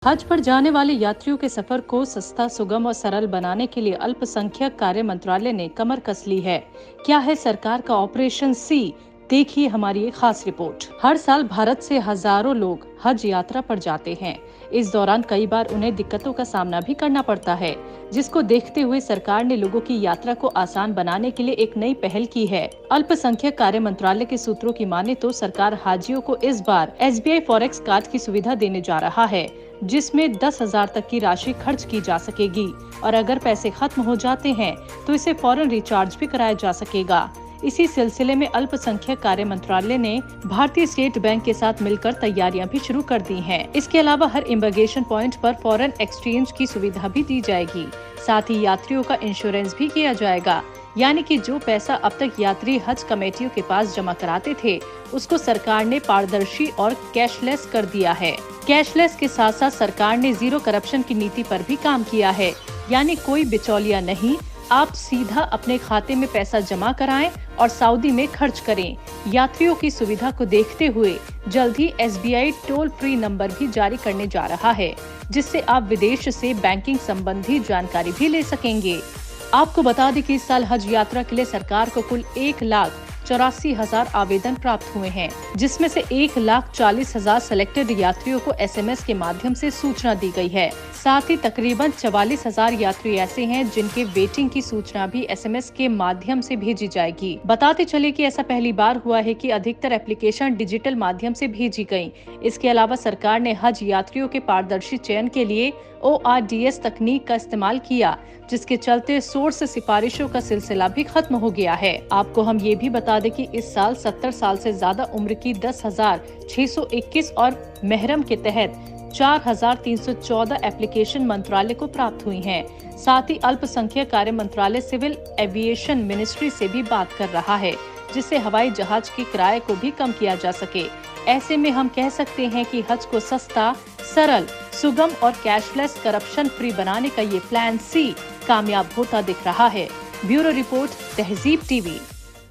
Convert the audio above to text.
हज पर जाने वाले यात्रियों के सफर को सस्ता, सुगम और सरल बनाने के लिए अल्पसंख्यक कार्य मंत्रालय ने कमर कस ली है। क्या है सरकार का ऑपरेशन सी? देखिए हमारी एक खास रिपोर्ट। हर साल भारत से हजारों लोग हज यात्रा पर जाते हैं। इस दौरान कई बार उन्हें दिक्कतों का सामना भी करना पड़ता है, जिसको देखते हुए सरकार ने लोगों की यात्रा को आसान बनाने के लिए एक नई पहल की है। अल्पसंख्यक कार्य मंत्रालय के सूत्रों की माने तो सरकार हाजियों को इस बार SBI फॉरेक्स कार्ड की सुविधा देने जा रहा है, जिसमें 10,000 तक की राशि खर्च की जा सकेगी और अगर पैसे खत्म हो जाते हैं तो इसे फौरन रिचार्ज भी कराया जा सकेगा। इसी सिलसिले में अल्पसंख्यक कार्य मंत्रालय ने भारतीय स्टेट बैंक के साथ मिलकर तैयारियां भी शुरू कर दी हैं। इसके अलावा हर इमिग्रेशन पॉइंट पर फॉरेन एक्सचेंज की सुविधा भी दी जाएगी। साथ ही यात्रियों का इंश्योरेंस भी किया जाएगा, यानी कि जो पैसा अब तक यात्री हज कमेटियों के पास जमा कराते थे, उसको सरकार ने पारदर्शी और कैशलेस कर दिया है। कैशलेस के साथ साथ सरकार ने जीरो करप्शन की नीति पर भी काम किया है, यानी कोई बिचौलिया नहीं, आप सीधा अपने खाते में पैसा जमा कराएं और सऊदी में खर्च करें। यात्रियों की सुविधा को देखते हुए जल्द ही SBI टोल फ्री नंबर भी जारी करने जा रहा है, जिससे आप विदेश से बैंकिंग संबंधी जानकारी भी ले सकेंगे। आपको बता दें कि इस साल हज यात्रा के लिए सरकार को कुल 1,84,000 आवेदन प्राप्त हुए हैं, जिसमें से 1,40,000 सिलेक्टेड यात्रियों को SMS के माध्यम से सूचना दी गई है। साथ ही तकरीबन 44,000 यात्री ऐसे हैं जिनके वेटिंग की सूचना भी SMS के माध्यम से भेजी जाएगी। बताते चले कि ऐसा पहली बार हुआ है कि अधिकतर एप्लीकेशन डिजिटल माध्यम से भेजी गयी। इसके अलावा सरकार ने हज यात्रियों के पारदर्शी चयन के लिए ORDS तकनीक का इस्तेमाल किया, जिसके चलते सोर्स सिफारिशों का सिलसिला भी खत्म हो गया है। आपको हम ये भी बता दें कि इस साल 70 साल से ज्यादा उम्र की 10,621 और महरम के तहत 4,314 एप्लीकेशन मंत्रालय को प्राप्त हुई हैं। साथ ही अल्पसंख्यक कार्य मंत्रालय सिविल एविएशन मिनिस्ट्री से भी बात कर रहा है, जिससे हवाई जहाज के किराए को भी कम किया जा सके। ऐसे में हम कह सकते हैं कि हज को सस्ता, सरल, सुगम और कैशलेस, करप्शन फ्री बनाने का ये प्लान सी कामयाब होता दिख रहा है। ब्यूरो रिपोर्ट, तहजीब TV।